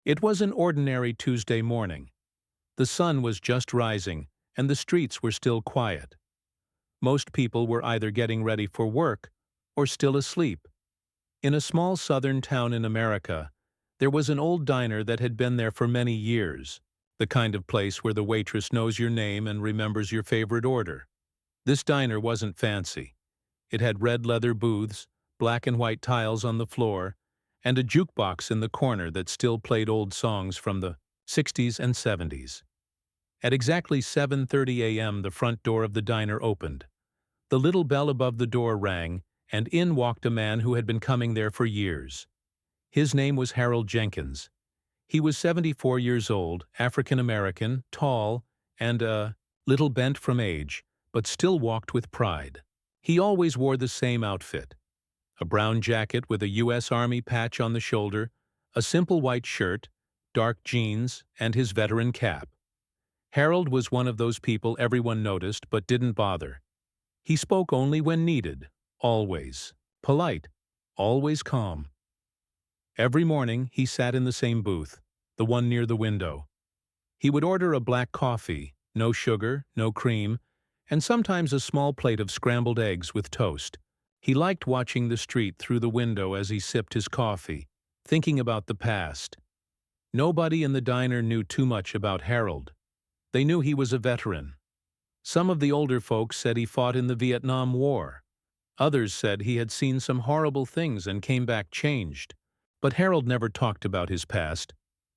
It was an ordinary Tuesday morning. The sun was just rising, and the streets were still quiet. Most people were either getting ready for work or still asleep. In a small southern town in America, there was an old diner that had been there for many years, the kind of place where the waitress knows your name and remembers your favorite order. This diner wasn't fancy. It had red leather booths, black and white tiles on the floor, and a jukebox in the corner that still played old songs from the 60s and 70s. At exactly 7:30 a.m. the front door of the diner opened. The little bell above the door rang, and in walked a man who had been coming there for years. His name was Harold Jenkins. He was 74 years old, African-American, tall, and little bent from age, but still walked with pride. He always wore the same outfit: a brown jacket with a U.S. Army patch on the shoulder, a simple white shirt, dark jeans, and his veteran cap. Harold was one of those people everyone noticed but didn't bother. He spoke only when needed, always polite, always calm. Every morning he sat in the same booth, the one near the window. He would order a black coffee, no sugar, no cream, and sometimes a small plate of scrambled eggs with toast. He liked watching the street through the window as he sipped his coffee, thinking about the past. Nobody in the diner knew too much about Harold. They knew he was a veteran. Some of the older folks said he fought in the Vietnam War. Others said he had seen some horrible things and came back changed. But Harold never talked about his past.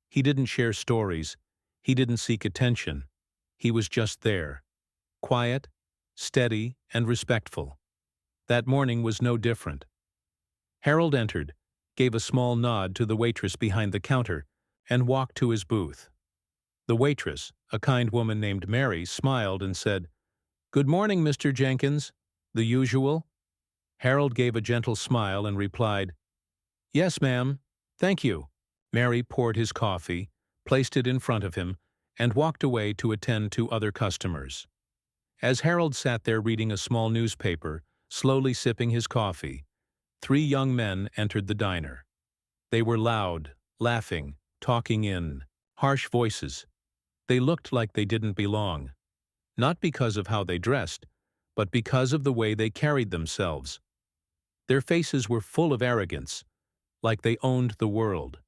He didn't share stories. He didn't seek attention. He was just there, quiet, steady, and respectful. That morning was no different. Harold entered, gave a small nod to the waitress behind the counter, and walked to his booth. The waitress, a kind woman named Mary, smiled and said, "Good morning, Mr. Jenkins. The usual?" Harold gave a gentle smile and replied, "Yes, ma'am. Thank you." Mary poured his coffee, placed it in front of him, and walked away to attend to other customers. As Harold sat there reading a small newspaper, slowly sipping his coffee, 3 young men entered the diner. They were loud, laughing, talking in harsh voices. They looked like they didn't belong, not because of how they dressed, but because of the way they carried themselves. Their faces were full of arrogance, like they owned the world.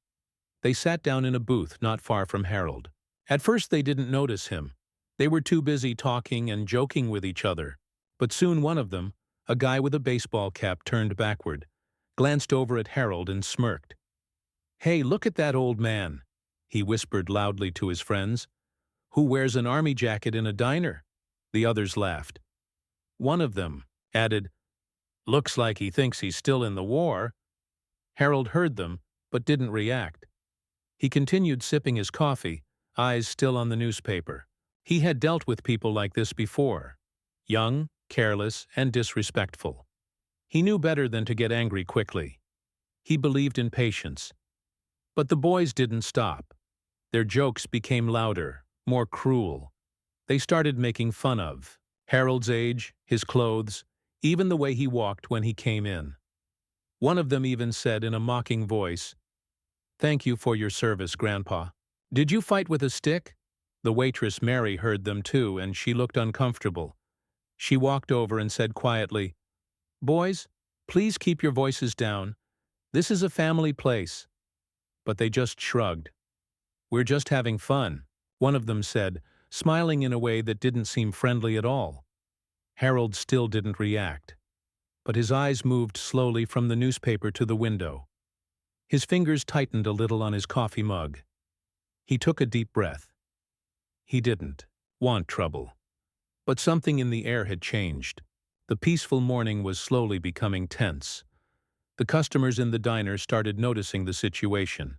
They sat down in a booth not far from Harold. At first they didn't notice him. They were too busy talking and joking with each other. But soon one of them, a guy with a baseball cap turned backward, glanced over at Harold and smirked. "Hey, look at that old man," he whispered loudly to his friends. "Who wears an army jacket in a diner?" The others laughed. One of them added, "Looks like he thinks he's still in the war." Harold heard them, but didn't react. He continued sipping his coffee, eyes still on the newspaper. He had dealt with people like this before, young, careless, and disrespectful. He knew better than to get angry quickly. He believed in patience. But the boys didn't stop. Their jokes became louder, more cruel. They started making fun of Harold's age, his clothes, even the way he walked when he came in. One of them even said in a mocking voice, "Thank you for your service, Grandpa. Did you fight with a stick?" The waitress Mary heard them too, and she looked uncomfortable. She walked over and said quietly, "Boys, please keep your voices down. This is a family place." But they just shrugged. "We're just having fun," one of them said, smiling in a way that didn't seem friendly at all. Harold still didn't react, but his eyes moved slowly from the newspaper to the window. His fingers tightened a little on his coffee mug. He took a deep breath. He didn't want trouble. But something in the air had changed. The peaceful morning was slowly becoming tense. The customers in the diner started noticing the situation.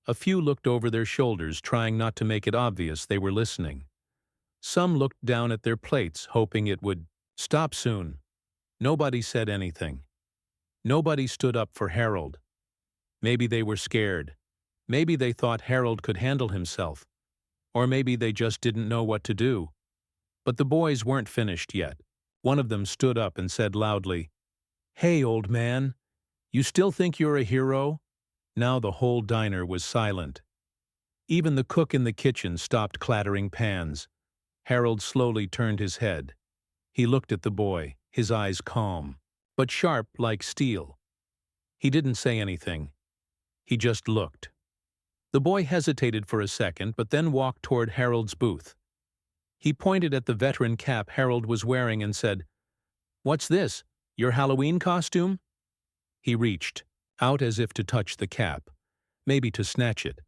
A few looked over their shoulders, trying not to make it obvious they were listening. Some looked down at their plates, hoping it would stop soon. Nobody said anything. Nobody stood up for Harold. Maybe they were scared. Maybe they thought Harold could handle himself. Or maybe they just didn't know what to do. But the boys weren't finished yet. One of them stood up and said loudly, "Hey, old man, you still think you're a hero?" Now the whole diner was silent. Even the cook in the kitchen stopped clattering pans. Harold slowly turned his head. He looked at the boy, his eyes calm, but sharp like steel. He didn't say anything. He just looked. The boy hesitated for a second, but then walked toward Harold's booth. He pointed at the veteran cap Harold was wearing and said, "What's this? Your Halloween costume?" He reached out as if to touch the cap, maybe to snatch it.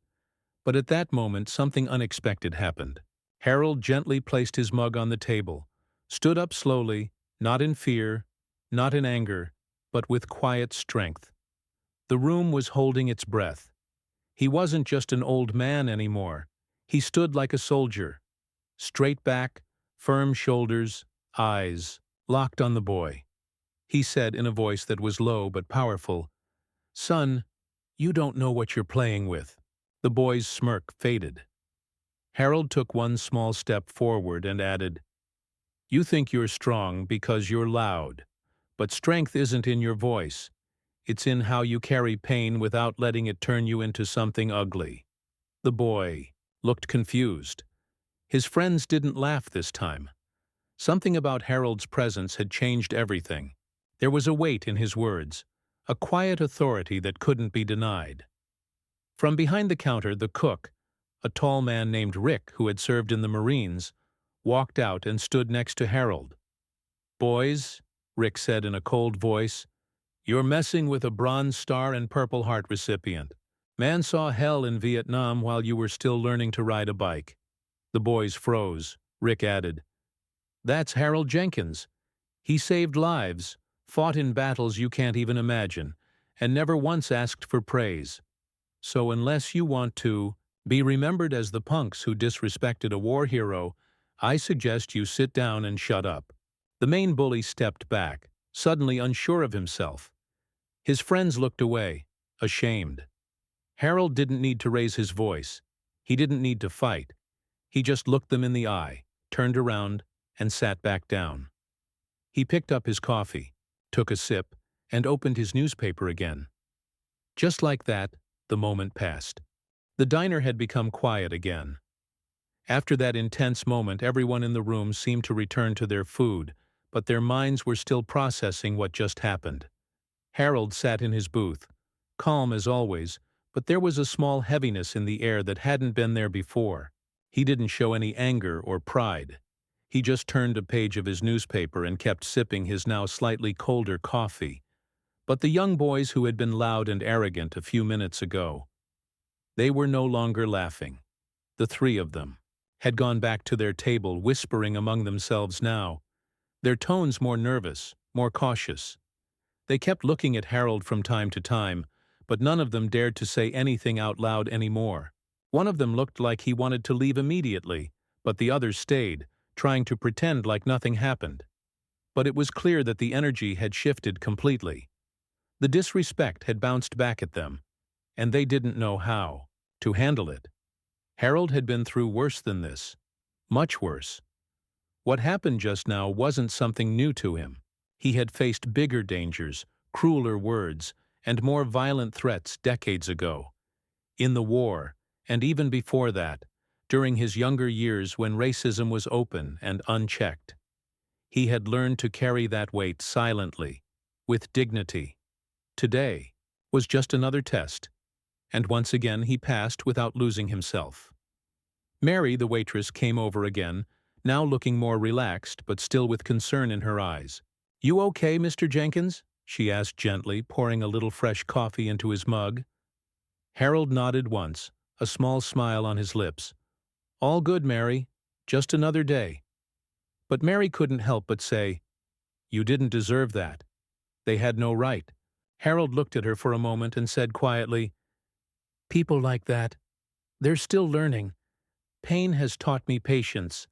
But at that moment, something unexpected happened. Harold gently placed his mug on the table, stood up slowly, not in fear, not in anger, but with quiet strength. The room was holding its breath. He wasn't just an old man anymore. He stood like a soldier. Straight back, firm shoulders, eyes locked on the boy. He said in a voice that was low but powerful, "Son, you don't know what you're playing with." The boy's smirk faded. Harold took one small step forward and added, "You think you're strong because you're loud, but strength isn't in your voice. It's in how you carry pain without letting it turn you into something ugly." The boy looked confused. His friends didn't laugh this time. Something about Harold's presence had changed everything. There was a weight in his words, a quiet authority that couldn't be denied. From behind the counter, the cook, a tall man named Rick who had served in the Marines, walked out and stood next to Harold. "Boys," Rick said in a cold voice, "you're messing with a Bronze Star and Purple Heart recipient. Man saw hell in Vietnam while you were still learning to ride a bike." The boys froze. Rick added, "That's Harold Jenkins. He saved lives, fought in battles you can't even imagine, and never once asked for praise. So unless you want to be remembered as the punks who disrespected a war hero, I suggest you sit down and shut up." The main bully stepped back, suddenly unsure of himself. His friends looked away, ashamed. Harold didn't need to raise his voice. He didn't need to fight. He just looked them in the eye, turned around, and sat back down. He picked up his coffee, took a sip, and opened his newspaper again. Just like that, the moment passed. The diner had become quiet again. After that intense moment, everyone in the room seemed to return to their food, but their minds were still processing what just happened. Harold sat in his booth, calm as always, but there was a small heaviness in the air that hadn't been there before. He didn't show any anger or pride. He just turned a page of his newspaper and kept sipping his now slightly colder coffee. But the young boys who had been loud and arrogant a few minutes ago, they were no longer laughing. The three of them had gone back to their table, whispering among themselves now, their tones more nervous, more cautious. They kept looking at Harold from time to time, but none of them dared to say anything out loud anymore. One of them looked like he wanted to leave immediately, but the others stayed, trying to pretend like nothing happened. But it was clear that the energy had shifted completely. The disrespect had bounced back at them, and they didn't know how to handle it. Harold had been through worse than this, much worse. What happened just now wasn't something new to him. He had faced bigger dangers, crueler words, and more violent threats decades ago. In the war, and even before that, during his younger years when racism was open and unchecked. He had learned to carry that weight silently, with dignity. Today was just another test, and once again he passed without losing himself. Mary, the waitress, came over again, now looking more relaxed but still with concern in her eyes. "You okay, Mr. Jenkins?" she asked gently, pouring a little fresh coffee into his mug. Harold nodded once, a small smile on his lips. "All good, Mary. Just another day." But Mary couldn't help but say, "You didn't deserve that. They had no right." Harold looked at her for a moment and said quietly, "People like that, they're still learning. Pain has taught me patience.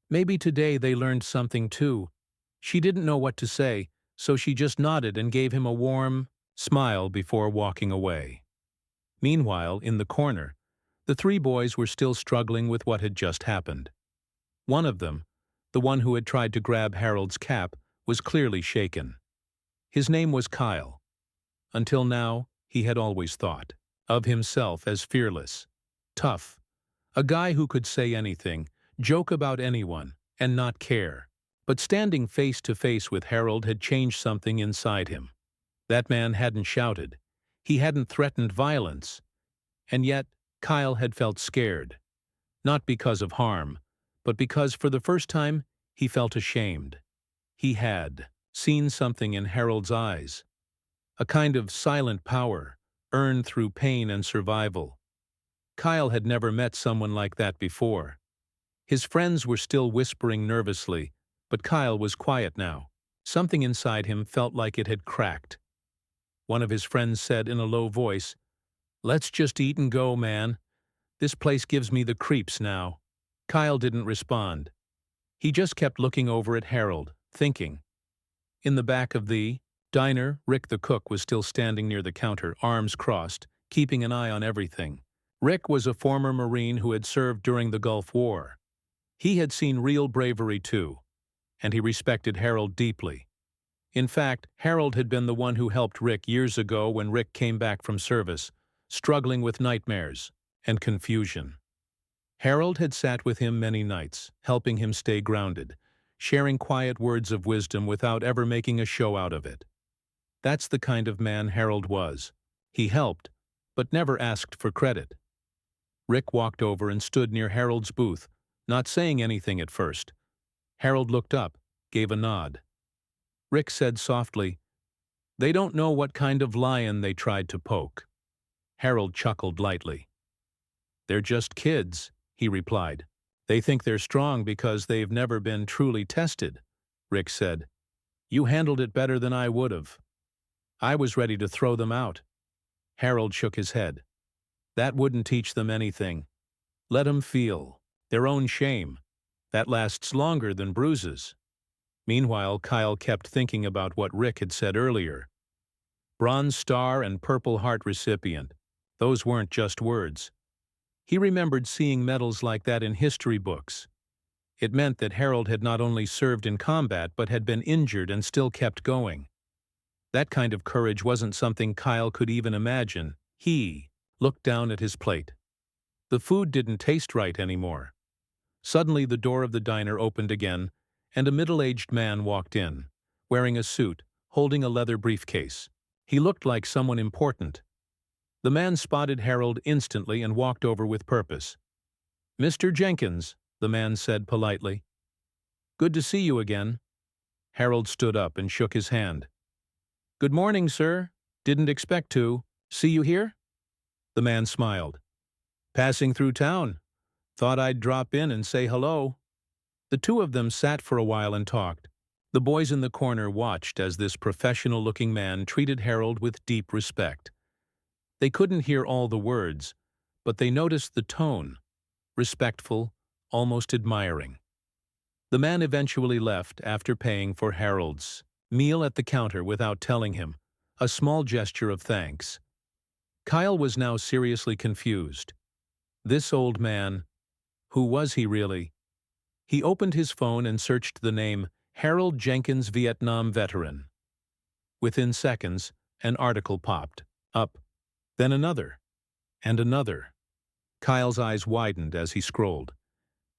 Maybe today they learned something too." She didn't know what to say, so she just nodded and gave him a warm smile before walking away. Meanwhile, in the corner, the three boys were still struggling with what had just happened. One of them, the one who had tried to grab Harold's cap, was clearly shaken. His name was Kyle. Until now, he had always thought of himself as fearless. tough. A guy who could say anything, joke about anyone, and not care. But standing face to face with Harold had changed something inside him. That man hadn't shouted. He hadn't threatened violence. And yet, Kyle had felt scared. Not because of harm, but because for the first time, he felt ashamed. He had seen something in Harold's eyes. A kind of silent power, earned through pain and survival. Kyle had never met someone like that before. His friends were still whispering nervously, but Kyle was quiet now. Something inside him felt like it had cracked. One of his friends said in a low voice, "Let's just eat and go, man. This place gives me the creeps now." Kyle didn't respond. He just kept looking over at Harold, thinking. In the back of the diner, Rick the cook was still standing near the counter, arms crossed, keeping an eye on everything. Rick was a former Marine who had served during the Gulf War. He had seen real bravery too, and he respected Harold deeply. In fact, Harold had been the one who helped Rick years ago when Rick came back from service, struggling with nightmares and confusion. Harold had sat with him many nights, helping him stay grounded, sharing quiet words of wisdom without ever making a show out of it. That's the kind of man Harold was. He helped, but never asked for credit. Rick walked over and stood near Harold's booth, not saying anything at first. Harold looked up, gave a nod. Rick said softly, "They don't know what kind of lion they tried to poke." Harold chuckled lightly. "They're just kids," he replied. "They think they're strong because they've never been truly tested," Rick said. "You handled it better than I would have. I was ready to throw them out." Harold shook his head. "That wouldn't teach them anything. Let 'em feel their own shame. That lasts longer than bruises." Meanwhile, Kyle kept thinking about what Rick had said earlier. Bronze Star and Purple Heart recipient. Those weren't just words. He remembered seeing medals like that in history books. It meant that Harold had not only served in combat but had been injured and still kept going. That kind of courage wasn't something Kyle could even imagine. He looked down at his plate. The food didn't taste right anymore. Suddenly the door of the diner opened again, and a middle-aged man walked in, wearing a suit, holding a leather briefcase. He looked like someone important. The man spotted Harold instantly and walked over with purpose. "Mr. Jenkins," the man said politely. "Good to see you again." Harold stood up and shook his hand. "Good morning, sir. Didn't expect to. See you here?" The man smiled. "Passing through town. Thought I'd drop in and say hello." The two of them sat for a while and talked. The boys in the corner watched as this professional-looking man treated Harold with deep respect. They couldn't hear all the words, but they noticed the tone, respectful, almost admiring. The man eventually left after paying for Harold's meal at the counter without telling him, a small gesture of thanks. Kyle was now seriously confused. This old man, who was he really? He opened his phone and searched the name Harold Jenkins, Vietnam veteran. Within seconds, an article popped up, then another, and another. Kyle's eyes widened as he scrolled.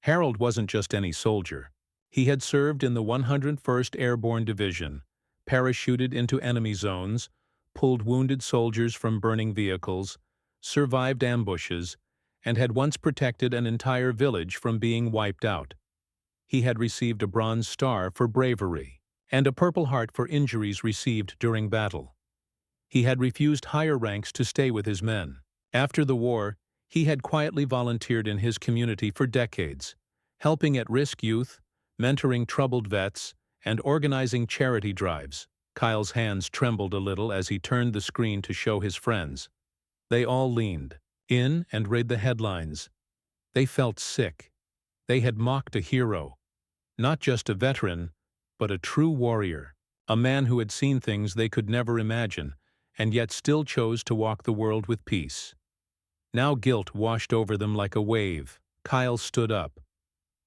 Harold wasn't just any soldier. He had served in the 101st Airborne Division, parachuted into enemy zones, pulled wounded soldiers from burning vehicles, survived ambushes, and had once protected an entire village from being wiped out. He had received a Bronze Star for bravery and a Purple Heart for injuries received during battle. He had refused higher ranks to stay with his men. After the war, he had quietly volunteered in his community for decades, helping at-risk youth, mentoring troubled vets, and organizing charity drives. Kyle's hands trembled a little as he turned the screen to show his friends. They all leaned in and read the headlines. They felt sick. They had mocked a hero, not just a veteran, but a true warrior, a man who had seen things they could never imagine, and yet still chose to walk the world with peace. Now guilt washed over them like a wave. Kyle stood up.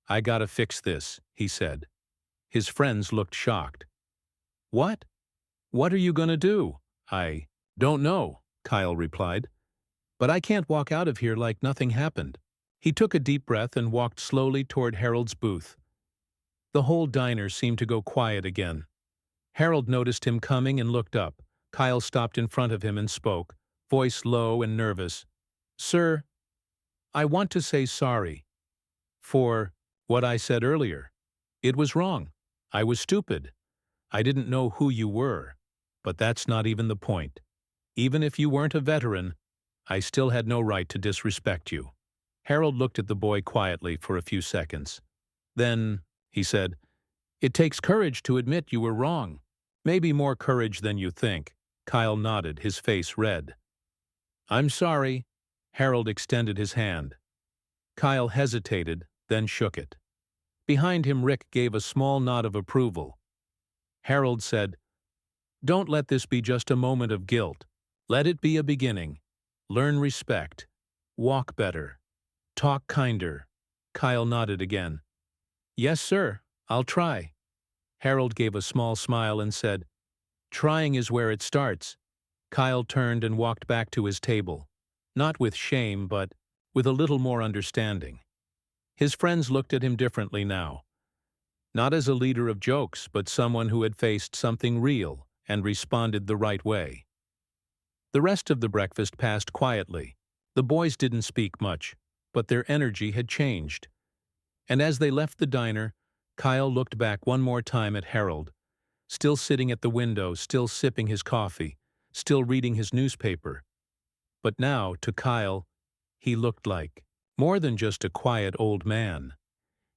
"I gotta fix this," he said. His friends looked shocked. "What? What are you gonna do?" "I don't know," Kyle replied. But I can't walk out of here like nothing happened. He took a deep breath and walked slowly toward Harold's booth. The whole diner seemed to go quiet again. Harold noticed him coming and looked up. Kyle stopped in front of him and spoke, voice low and nervous. "Sir, I want to say sorry for what I said earlier. It was wrong. I was stupid. I didn't know who you were. But that's not even the point. Even if you weren't a veteran, I still had no right to disrespect you." Harold looked at the boy quietly for a few seconds. Then, he said, "It takes courage to admit you were wrong. Maybe more courage than you think." Kyle nodded, his face red. "I'm sorry." Harold extended his hand. Kyle hesitated, then shook it. Behind him, Rick gave a small nod of approval. Harold said, "Don't let this be just a moment of guilt. Let it be a beginning. Learn respect. Walk better. Talk kinder." Kyle nodded again. "Yes, sir. I'll try." Harold gave a small smile and said, "Trying is where it starts." Kyle turned and walked back to his table, not with shame, but with a little more understanding. His friends looked at him differently now. Not as a leader of jokes, but someone who had faced something real and responded the right way. The rest of the breakfast passed quietly. The boys didn't speak much, but their energy had changed. And as they left the diner, Kyle looked back one more time at Harold, still sitting at the window, still sipping his coffee, still reading his newspaper. But now, to Kyle, he looked like more than just a quiet old man.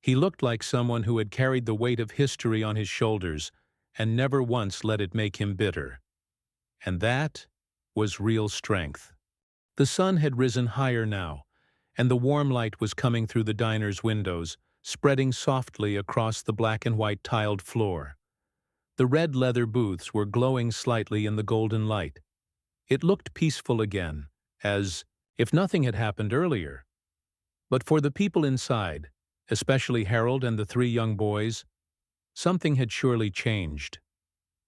He looked like someone who had carried the weight of history on his shoulders and never once let it make him bitter. And that was real strength. The sun had risen higher now, and the warm light was coming through the diner's windows, spreading softly across the black and white tiled floor. The red leather booths were glowing slightly in the golden light. It looked peaceful again, as if nothing had happened earlier. But for the people inside, especially Harold and the three young boys, something had surely changed.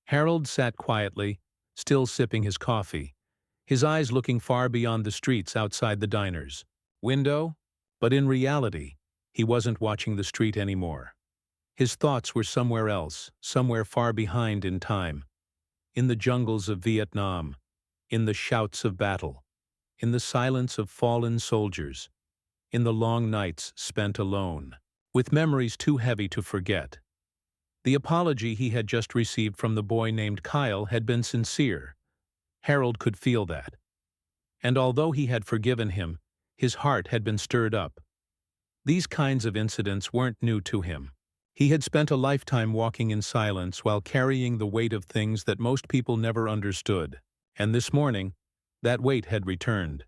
Harold sat quietly, still sipping his coffee, his eyes looking far beyond the streets outside the diner's window, but in reality, he wasn't watching the street anymore. His thoughts were somewhere else, somewhere far behind in time, in the jungles of Vietnam, in the shouts of battle, in the silence of fallen soldiers, in the long nights spent alone, with memories too heavy to forget. The apology he had just received from the boy named Kyle had been sincere. Harold could feel that. And although he had forgiven him, his heart had been stirred up. These kinds of incidents weren't new to him. He had spent a lifetime walking in silence while carrying the weight of things that most people never understood. And this morning, that weight had returned.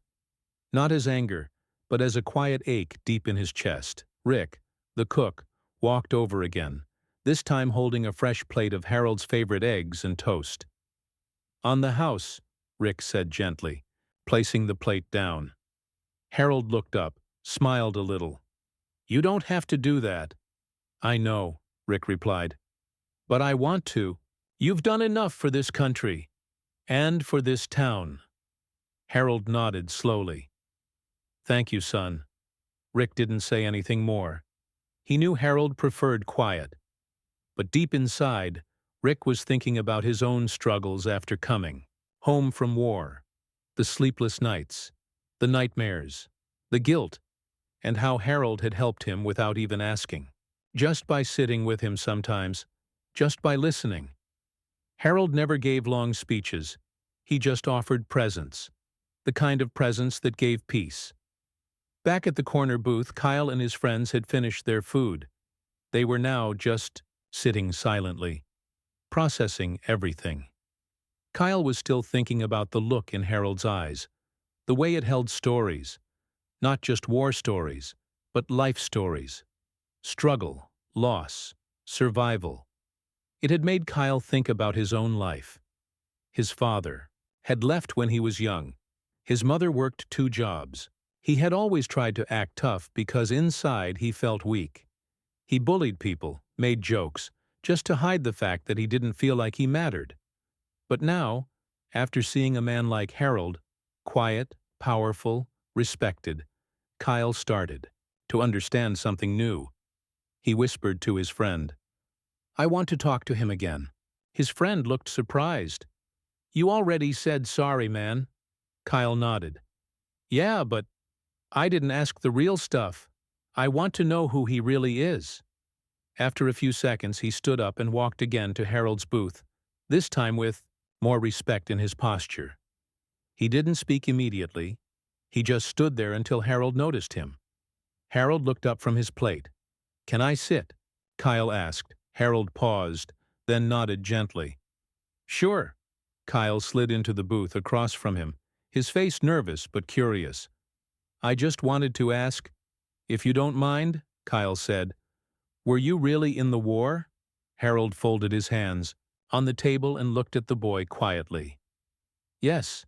Not as anger, but as a quiet ache deep in his chest. Rick, the cook, walked over again, this time holding a fresh plate of Harold's favorite eggs and toast. "On the house," Rick said gently, placing the plate down. Harold looked up, smiled a little. "You don't have to do that." "I know," Rick replied. "But I want to. You've done enough for this country. And for this town." Harold nodded slowly. "Thank you, son." Rick didn't say anything more. He knew Harold preferred quiet. But deep inside, Rick was thinking about his own struggles after coming home from war, the sleepless nights, the nightmares, the guilt, and how Harold had helped him without even asking. Just by sitting with him sometimes, just by listening. Harold never gave long speeches. He just offered presence, the kind of presence that gave peace. Back at the corner booth, Kyle and his friends had finished their food. They were now just sitting silently, processing everything. Kyle was still thinking about the look in Harold's eyes, the way it held stories, not just war stories, but life stories. Struggle, loss, survival. It had made Kyle think about his own life. His father had left when he was young. His mother worked 2 jobs. He had always tried to act tough because inside he felt weak. He bullied people, made jokes, just to hide the fact that he didn't feel like he mattered. But now, after seeing a man like Harold, quiet, powerful, respected, Kyle started to understand something new. He whispered to his friend, "I want to talk to him again." His friend looked surprised. "You already said sorry, man." Kyle nodded. "Yeah, but I didn't ask the real stuff. I want to know who he really is." After a few seconds, he stood up and walked again to Harold's booth, this time with more respect in his posture. He didn't speak immediately. He just stood there until Harold noticed him. Harold looked up from his plate. "Can I sit?" Kyle asked. Harold paused, then nodded gently. "Sure." Kyle slid into the booth across from him, his face nervous but curious. "I just wanted to ask, if you don't mind," Kyle said, "were you really in the war?" Harold folded his hands on the table and looked at the boy quietly. "Yes.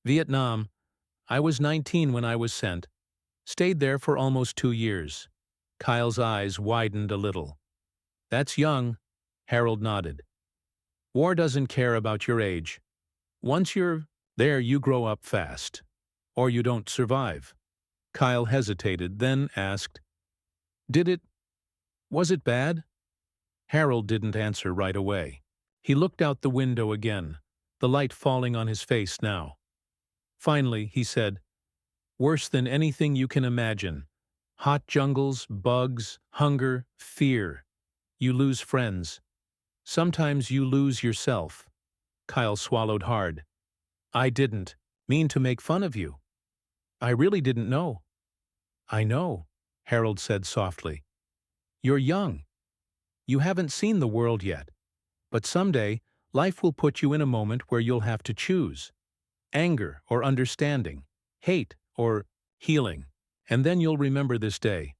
Vietnam. I was 19 when I was sent. Stayed there for almost 2 years." Kyle's eyes widened a little. "That's young." Harold nodded. "War doesn't care about your age. Once you're there, you grow up fast. Or you don't survive." Kyle hesitated, then asked, Was it bad?" Harold didn't answer right away. He looked out the window again, the light falling on his face now. Finally, he said, "Worse than anything you can imagine. Hot jungles, bugs, hunger, fear. You lose friends. Sometimes you lose yourself." Kyle swallowed hard. "I didn't mean to make fun of you. I really didn't know." "I know," Harold said softly. "You're young. You haven't seen the world yet. But someday, life will put you in a moment where you'll have to choose. Anger or understanding, hate or healing. And then you'll remember this day."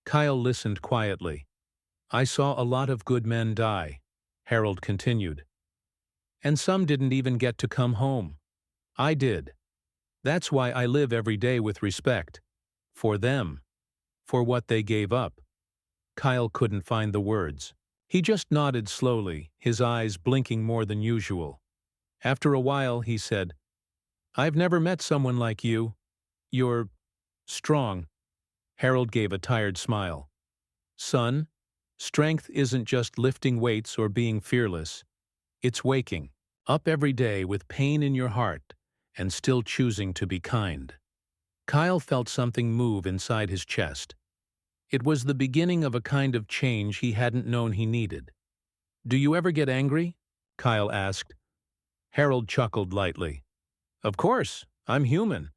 Kyle listened quietly. "I saw a lot of good men die," Harold continued. "And some didn't even get to come home. I did. That's why I live every day with respect. For them. For what they gave up." Kyle couldn't find the words. He just nodded slowly, his eyes blinking more than usual. After a while, he said, "I've never met someone like you. You're strong." Harold gave a tired smile. "Son, strength isn't just lifting weights or being fearless. It's waking up every day with pain in your heart and still choosing to be kind." Kyle felt something move inside his chest. It was the beginning of a kind of change he hadn't known he needed. "Do you ever get angry?" Kyle asked. Harold chuckled lightly. "Of course, I'm human.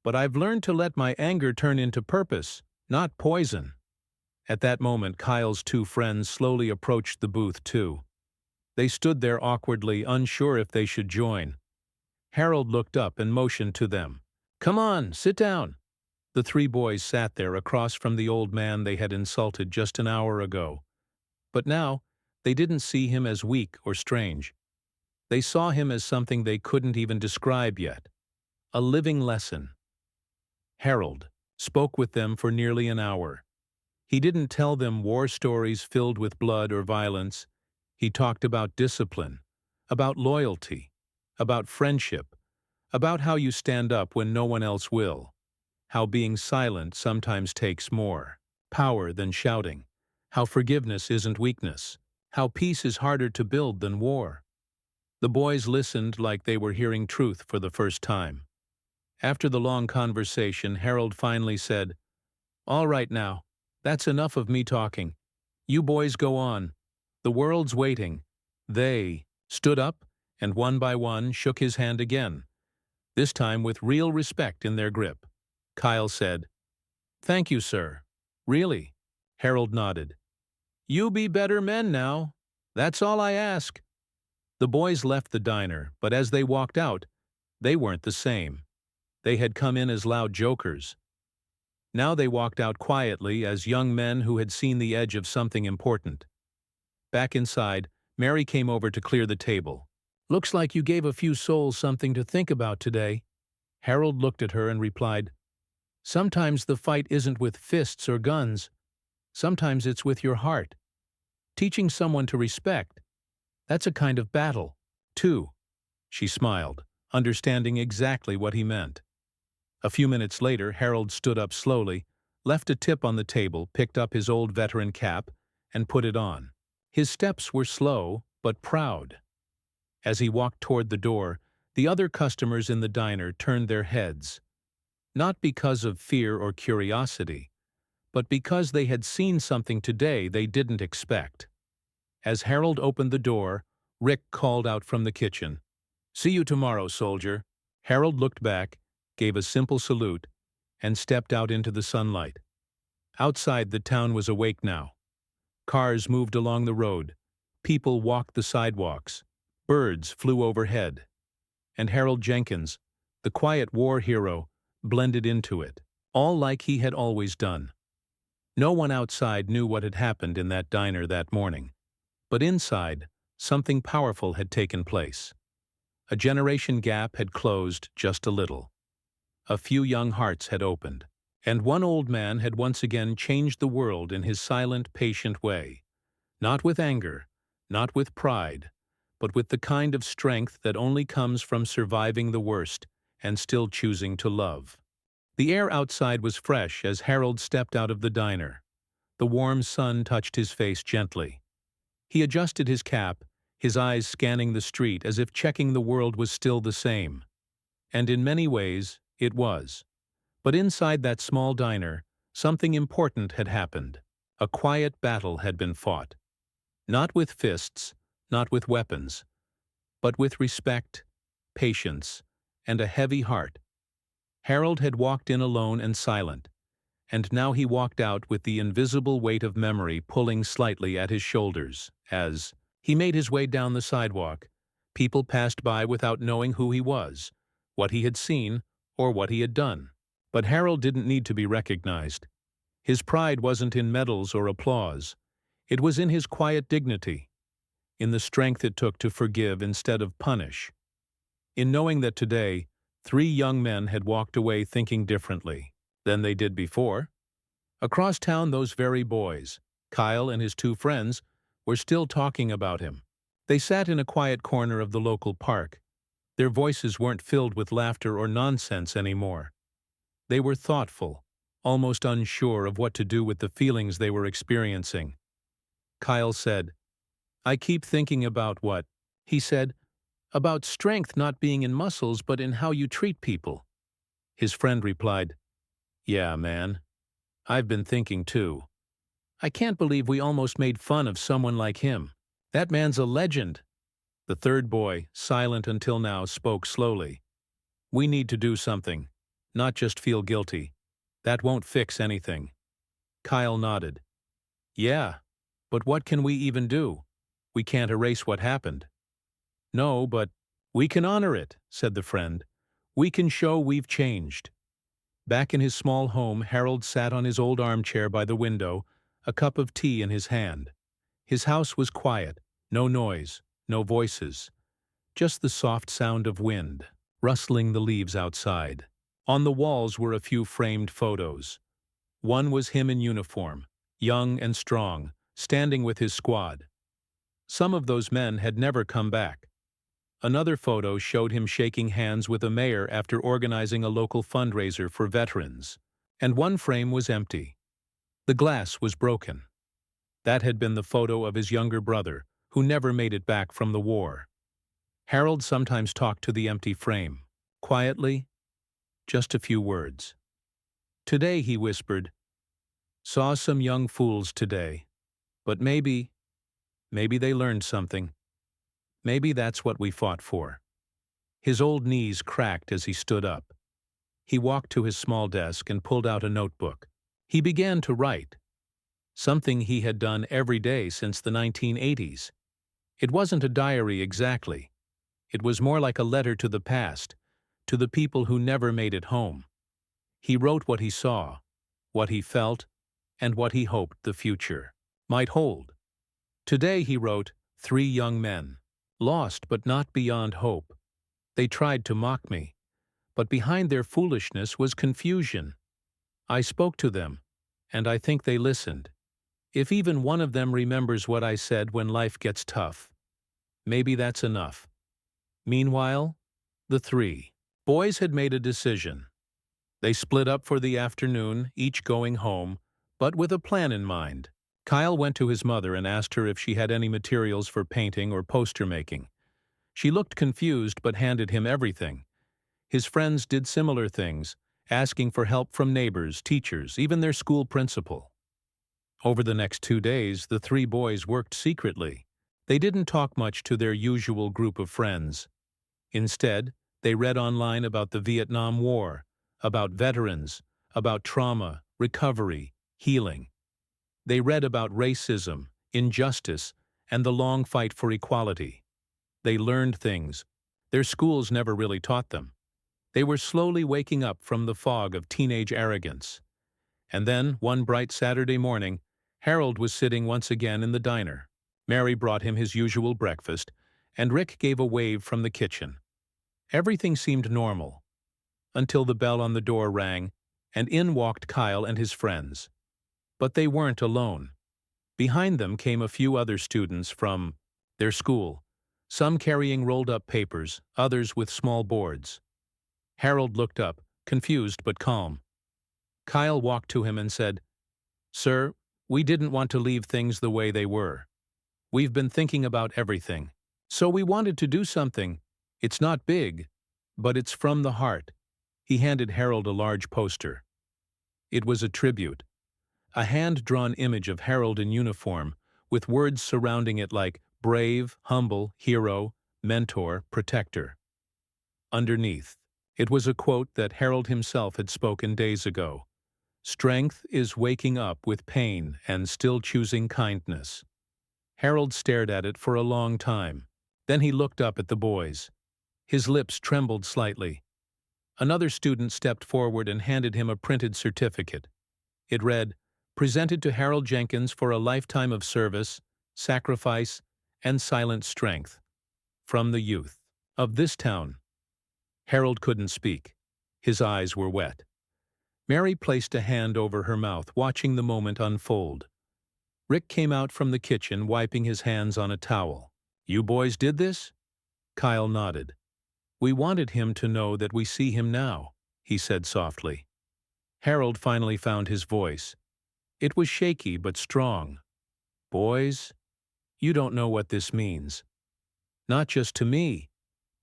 But I've learned to let my anger turn into purpose, not poison." At that moment, Kyle's two friends slowly approached the booth too. They stood there awkwardly, unsure if they should join. Harold looked up and motioned to them. "Come on, sit down." The three boys sat there across from the old man they had insulted just an hour ago. But now, they didn't see him as weak or strange. They saw him as something they couldn't even describe yet. A living lesson. Harold spoke with them for nearly an hour. He didn't tell them war stories filled with blood or violence. He talked about discipline, about loyalty, about friendship, about how you stand up when no one else will, how being silent sometimes takes more power than shouting, how forgiveness isn't weakness, how peace is harder to build than war. The boys listened like they were hearing truth for the first time. After the long conversation, Harold finally said, "All right now, that's enough of me talking. You boys go on. The world's waiting." They stood up and one by one shook his hand again, this time with real respect in their grip. Kyle said, "Thank you, sir." "Really?" Harold nodded. "You be better men now. That's all I ask." The boys left the diner, but as they walked out, they weren't the same. They had come in as loud jokers. Now they walked out quietly as young men who had seen the edge of something important. Back inside, Mary came over to clear the table. "Looks like you gave a few souls something to think about today." Harold looked at her and replied, "Sometimes the fight isn't with fists or guns. Sometimes it's with your heart. Teaching someone to respect, that's a kind of battle, too." She smiled, understanding exactly what he meant. A few minutes later, Harold stood up slowly, left a tip on the table, picked up his old veteran cap, and put it on. His steps were slow, but proud. As he walked toward the door, the other customers in the diner turned their heads, not because of fear or curiosity, but because they had seen something today they didn't expect. As Harold opened the door, Rick called out from the kitchen, "See you tomorrow, soldier." Harold looked back, gave a simple salute, and stepped out into the sunlight. Outside, the town was awake now. Cars moved along the road, people walked the sidewalks, birds flew overhead, and Harold Jenkins, the quiet war hero, blended into it, all like he had always done. No one outside knew what had happened in that diner that morning, but inside, something powerful had taken place. A generation gap had closed just a little. A few young hearts had opened, and one old man had once again changed the world in his silent, patient way. Not with anger, not with pride, but with the kind of strength that only comes from surviving the worst and still choosing to love. The air outside was fresh as Harold stepped out of the diner. The warm sun touched his face gently. He adjusted his cap, his eyes scanning the street as if checking the world was still the same. And in many ways, it was. But inside that small diner, something important had happened. A quiet battle had been fought. Not with fists, not with weapons, but with respect, patience, and a heavy heart. Harold had walked in alone and silent, and now he walked out with the invisible weight of memory pulling slightly at his shoulders. As he made his way down the sidewalk, people passed by without knowing who he was, what he had seen, or what he had done. But Harold didn't need to be recognized. His pride wasn't in medals or applause. It was in his quiet dignity, in the strength it took to forgive instead of punish, in knowing that today, 3 young men had walked away thinking differently than they did before. Across town, those very boys, Kyle and his 2 friends, were still talking about him. They sat in a quiet corner of the local park. Their voices weren't filled with laughter or nonsense anymore. They were thoughtful, almost unsure of what to do with the feelings they were experiencing. Kyle said, "I keep thinking about what," he said, "about strength not being in muscles but in how you treat people." His friend replied, "Yeah, man. I've been thinking too. I can't believe we almost made fun of someone like him. That man's a legend." The third boy, silent until now, spoke slowly. "We need to do something, not just feel guilty. That won't fix anything." Kyle nodded. "Yeah, but what can we even do? We can't erase what happened." "No, but we can honor it," said the friend. "We can show we've changed." Back in his small home, Harold sat on his old armchair by the window, a cup of tea in his hand. His house was quiet, no noise, no voices, just the soft sound of wind, rustling the leaves outside. On the walls were a few framed photos. One was him in uniform, young and strong, standing with his squad. Some of those men had never come back. Another photo showed him shaking hands with a mayor after organizing a local fundraiser for veterans. And one frame was empty. The glass was broken. That had been the photo of his younger brother, who never made it back from the war. Harold sometimes talked to the empty frame. Quietly, just a few words. "Today," he whispered, "saw some young fools today. But maybe they learned something. Maybe that's what we fought for." His old knees cracked as he stood up. He walked to his small desk and pulled out a notebook. He began to write. Something he had done every day since the 1980s. It wasn't a diary exactly. It was more like a letter to the past, to the people who never made it home. He wrote what he saw, what he felt, and what he hoped the future might hold. Today, he wrote, 3 young men, lost but not beyond hope. They tried to mock me, but behind their foolishness was confusion. I spoke to them, and I think they listened. If even one of them remembers what I said when life gets tough, maybe that's enough. Meanwhile, the 3 boys had made a decision. They split up for the afternoon, each going home, but with a plan in mind. Kyle went to his mother and asked her if she had any materials for painting or poster making. She looked confused but handed him everything. His friends did similar things, asking for help from neighbors, teachers, even their school principal. Over the next 2 days, the three boys worked secretly. They didn't talk much to their usual group of friends. Instead, they read online about the Vietnam War, about veterans, about trauma, recovery, healing. They read about racism, injustice, and the long fight for equality. They learned things their schools never really taught them. They were slowly waking up from the fog of teenage arrogance. And then, one bright Saturday morning, Harold was sitting once again in the diner. Mary brought him his usual breakfast, and Rick gave a wave from the kitchen. Everything seemed normal, until the bell on the door rang, and in walked Kyle and his friends. But they weren't alone. Behind them came a few other students from their school, some carrying rolled-up papers, others with small boards. Harold looked up, confused but calm. Kyle walked to him and said, "Sir, we didn't want to leave things the way they were. We've been thinking about everything. So we wanted to do something. It's not big, but it's from the heart." He handed Harold a large poster. It was a tribute, a hand-drawn image of Harold in uniform, with words surrounding it like brave, humble, hero, mentor, protector. Underneath, it was a quote that Harold himself had spoken days ago. "Strength is waking up with pain and still choosing kindness." Harold stared at it for a long time. Then he looked up at the boys. His lips trembled slightly. Another student stepped forward and handed him a printed certificate. It read, "Presented to Harold Jenkins for a lifetime of service, sacrifice, and silent strength. From the youth of this town." Harold couldn't speak. His eyes were wet. Mary placed a hand over her mouth, watching the moment unfold. Rick came out from the kitchen, wiping his hands on a towel. "You boys did this?" Kyle nodded. "We wanted him to know that we see him now," he said softly. Harold finally found his voice. It was shaky but strong. "Boys, you don't know what this means. Not just to me,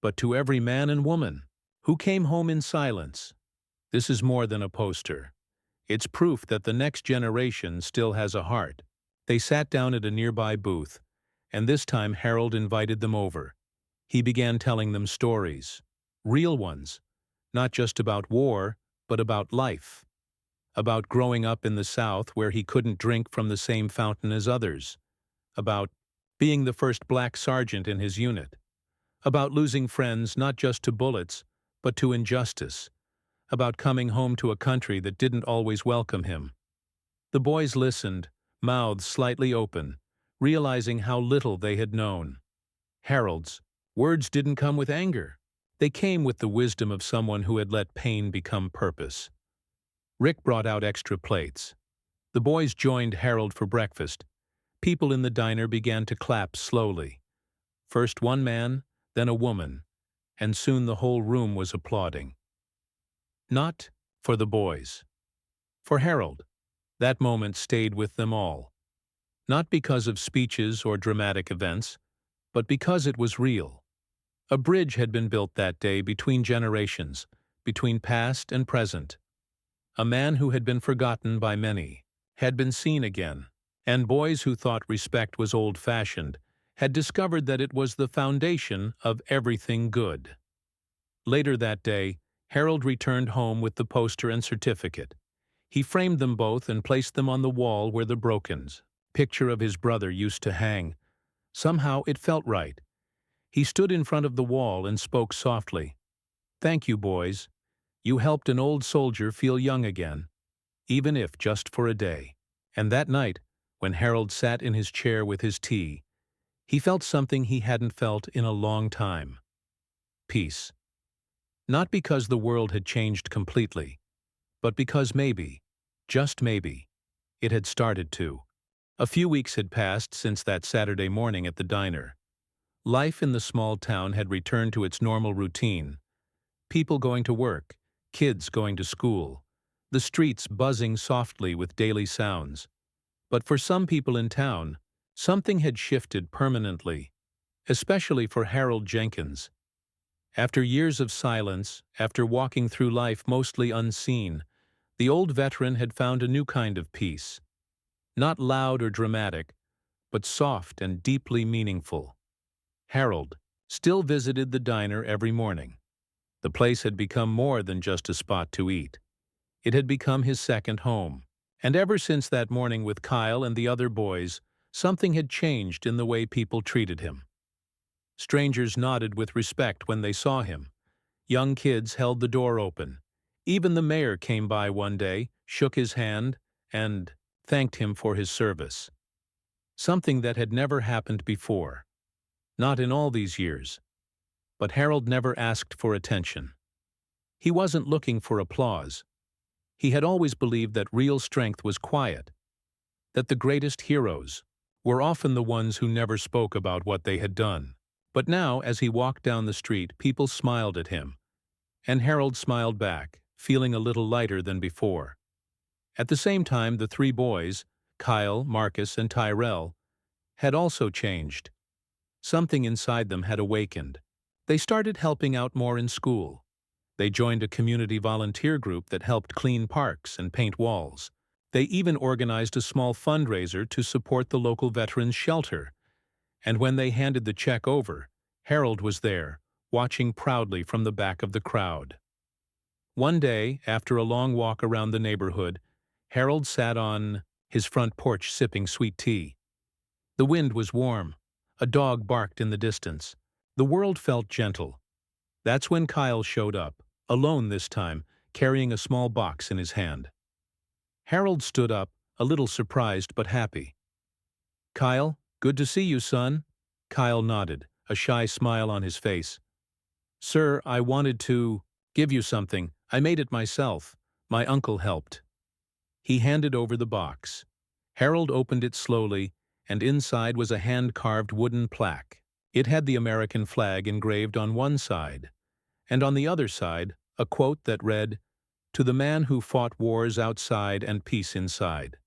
but to every man and woman who came home in silence. This is more than a poster. It's proof that the next generation still has a heart." They sat down at a nearby booth, and this time Harold invited them over. He began telling them stories, real ones, not just about war, but about life. About growing up in the South where he couldn't drink from the same fountain as others. About being the first black sergeant in his unit. About losing friends not just to bullets, but to injustice. About coming home to a country that didn't always welcome him. The boys listened, mouths slightly open, realizing how little they had known. Harold's words didn't come with anger. They came with the wisdom of someone who had let pain become purpose. Rick brought out extra plates. The boys joined Harold for breakfast. People in the diner began to clap slowly. First one man, then a woman, and soon the whole room was applauding. Not for the boys. For Harold. That moment stayed with them all. Not because of speeches or dramatic events, but because it was real. A bridge had been built that day between generations, between past and present. A man who had been forgotten by many had been seen again, and boys who thought respect was old-fashioned had discovered that it was the foundation of everything good. Later that day, Harold returned home with the poster and certificate. He framed them both and placed them on the wall where the Broken's picture of his brother used to hang. Somehow it felt right. He stood in front of the wall and spoke softly. "Thank you, boys. You helped an old soldier feel young again, even if just for a day." And that night, when Harold sat in his chair with his tea, he felt something he hadn't felt in a long time. Peace. Not because the world had changed completely, but because maybe, just maybe, it had started to. A few weeks had passed since that Saturday morning at the diner. Life in the small town had returned to its normal routine. People going to work, kids going to school, the streets buzzing softly with daily sounds. But for some people in town, something had shifted permanently, especially for Harold Jenkins. After years of silence, after walking through life mostly unseen, the old veteran had found a new kind of peace. Not loud or dramatic, but soft and deeply meaningful. Harold still visited the diner every morning. The place had become more than just a spot to eat. It had become his second home. And ever since that morning with Kyle and the other boys, something had changed in the way people treated him. Strangers nodded with respect when they saw him. Young kids held the door open. Even the mayor came by one day, shook his hand, and thanked him for his service. Something that had never happened before. Not in all these years. But Harold never asked for attention. He wasn't looking for applause. He had always believed that real strength was quiet, that the greatest heroes were often the ones who never spoke about what they had done. But now, as he walked down the street, people smiled at him, and Harold smiled back, feeling a little lighter than before. At the same time, the three boys, Kyle, Marcus, and Tyrell, had also changed. Something inside them had awakened. They started helping out more in school. They joined a community volunteer group that helped clean parks and paint walls. They even organized a small fundraiser to support the local veterans' shelter. And when they handed the check over, Harold was there, watching proudly from the back of the crowd. One day, after a long walk around the neighborhood, Harold sat on his front porch sipping sweet tea. The wind was warm. A dog barked in the distance. The world felt gentle. That's when Kyle showed up, alone this time, carrying a small box in his hand. Harold stood up, a little surprised but happy. "Kyle, good to see you, son." Kyle nodded, a shy smile on his face. "Sir, I wanted to give you something. I made it myself. My uncle helped." He handed over the box. Harold opened it slowly, and inside was a hand-carved wooden plaque. It had the American flag engraved on one side, and on the other side, a quote that read, "To the man who fought wars outside and peace inside.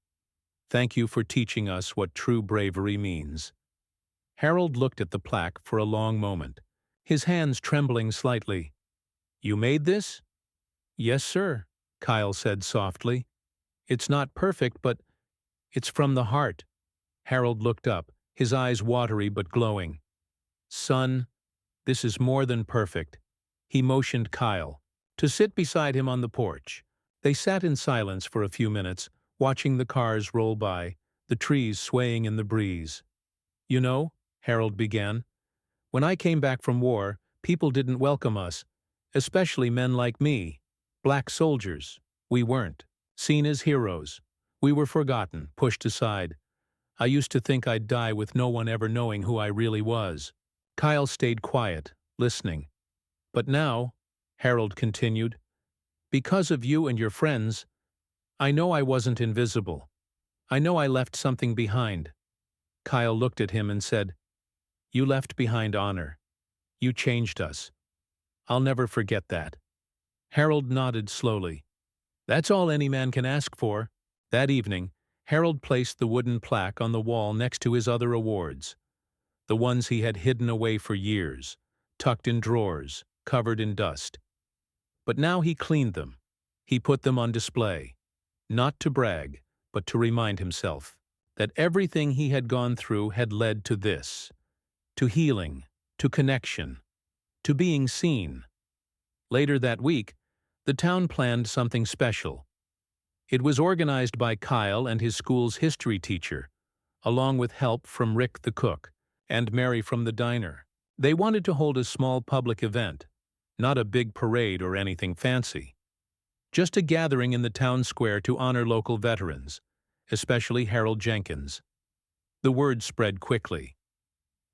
Thank you for teaching us what true bravery means." Harold looked at the plaque for a long moment, his hands trembling slightly. "You made this?" "Yes, sir," Kyle said softly. "It's not perfect, but it's from the heart." Harold looked up, his eyes watery but glowing. "Son, this is more than perfect." He motioned Kyle to sit beside him on the porch. They sat in silence for a few minutes, watching the cars roll by, the trees swaying in the breeze. "You know," Harold began, "when I came back from war, people didn't welcome us, especially men like me. Black soldiers. We weren't. Seen as heroes. We were forgotten, pushed aside. I used to think I'd die with no one ever knowing who I really was." Kyle stayed quiet, listening. "But now," Harold continued, "because of you and your friends, I know I wasn't invisible. I know I left something behind." Kyle looked at him and said, "You left behind honor. You changed us. I'll never forget that." Harold nodded slowly. "That's all any man can ask for." That evening, Harold placed the wooden plaque on the wall next to his other awards, the ones he had hidden away for years, tucked in drawers, covered in dust. But now he cleaned them. He put them on display, not to brag, but to remind himself that everything he had gone through had led to this, to healing, to connection, to being seen. Later that week, the town planned something special. It was organized by Kyle and his school's history teacher, along with help from Rick the cook and Mary from the diner. They wanted to hold a small public event, not a big parade or anything fancy. Just a gathering in the town square to honor local veterans, especially Harold Jenkins. The word spread quickly.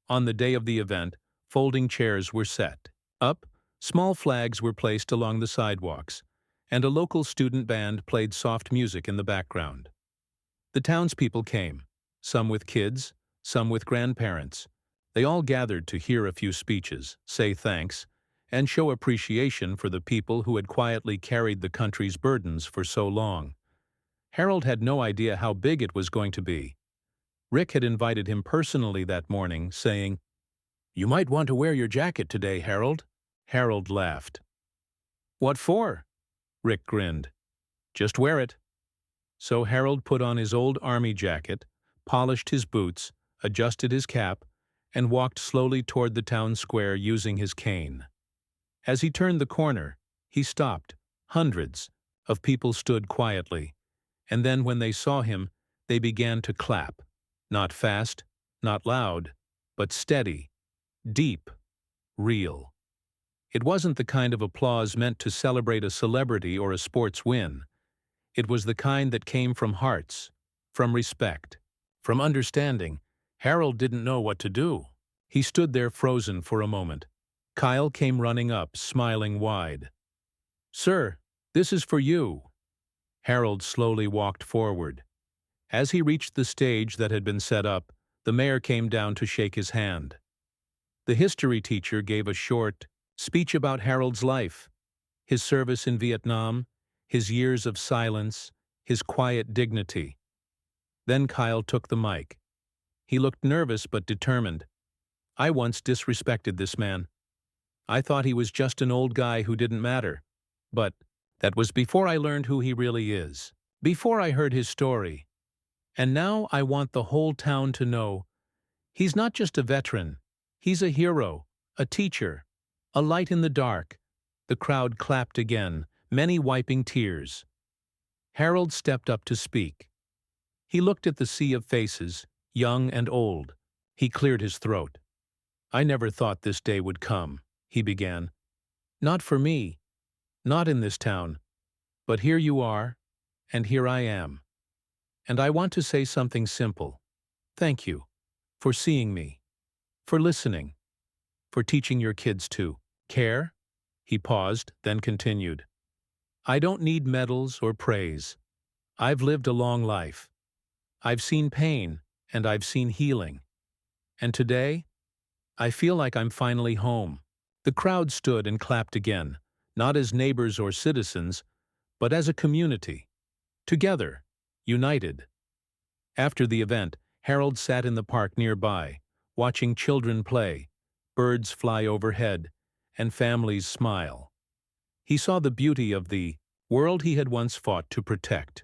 On the day of the event, folding chairs were set up, small flags were placed along the sidewalks, and a local student band played soft music in the background. The townspeople came, some with kids, some with grandparents. They all gathered to hear a few speeches, say thanks, and show appreciation for the people who had quietly carried the country's burdens for so long. Harold had no idea how big it was going to be. Rick had invited him personally that morning, saying, "You might want to wear your jacket today, Harold." Harold laughed. "What for?" Rick grinned. "Just wear it." So Harold put on his old army jacket, polished his boots, adjusted his cap, and walked slowly toward the town square using his cane. As he turned the corner, he stopped. Hundreds of people stood quietly, and then when they saw him, they began to clap. Not fast, not loud, but steady, deep, real. It wasn't the kind of applause meant to celebrate a celebrity or a sports win. It was the kind that came from hearts, from respect, from understanding. Harold didn't know what to do. He stood there frozen for a moment. Kyle came running up, smiling wide. "Sir, this is for you." Harold slowly walked forward. As he reached the stage that had been set up, the mayor came down to shake his hand. The history teacher gave a short speech about Harold's life, his service in Vietnam, his years of silence, his quiet dignity. Then Kyle took the mic. He looked nervous but determined. "I once disrespected this man. I thought he was just an old guy who didn't matter. But that was before I learned who he really is, before I heard his story. And now I want the whole town to know he's not just a veteran. He's a hero, a teacher, a light in the dark." The crowd clapped again, many wiping tears. Harold stepped up to speak. He looked at the sea of faces, young and old. He cleared his throat. "I never thought this day would come," he began. "Not for me, not in this town. But here you are, and here I am. And I want to say something simple. Thank you for seeing me, for listening, for teaching your kids to care." He paused, then continued. "I don't need medals or praise. I've lived a long life. I've seen pain, and I've seen healing. And today, I feel like I'm finally home." The crowd stood and clapped again, not as neighbors or citizens, but as a community. Together, united. After the event, Harold sat in the park nearby, watching children play, birds fly overhead, and families smile. He saw the beauty of the world he had once fought to protect,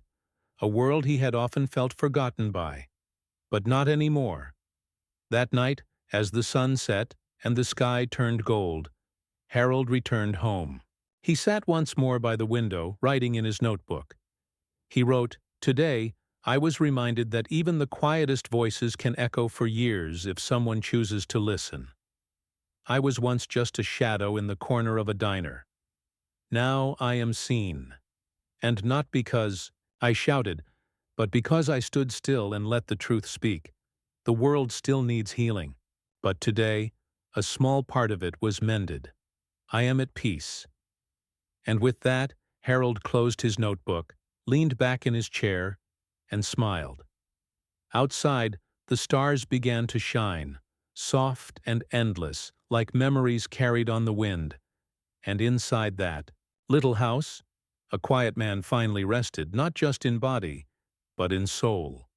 a world he had often felt forgotten by. But not anymore. That night, as the sun set and the sky turned gold, Harold returned home. He sat once more by the window, writing in his notebook. He wrote, "Today, I was reminded that even the quietest voices can echo for years if someone chooses to listen. I was once just a shadow in the corner of a diner. Now I am seen. And not because I shouted, but because I stood still and let the truth speak. The world still needs healing. But today, a small part of it was mended. I am at peace." And with that, Harold closed his notebook, leaned back in his chair, and smiled. Outside, the stars began to shine, soft and endless, like memories carried on the wind. And inside that little house, a quiet man finally rested, not just in body, but in soul.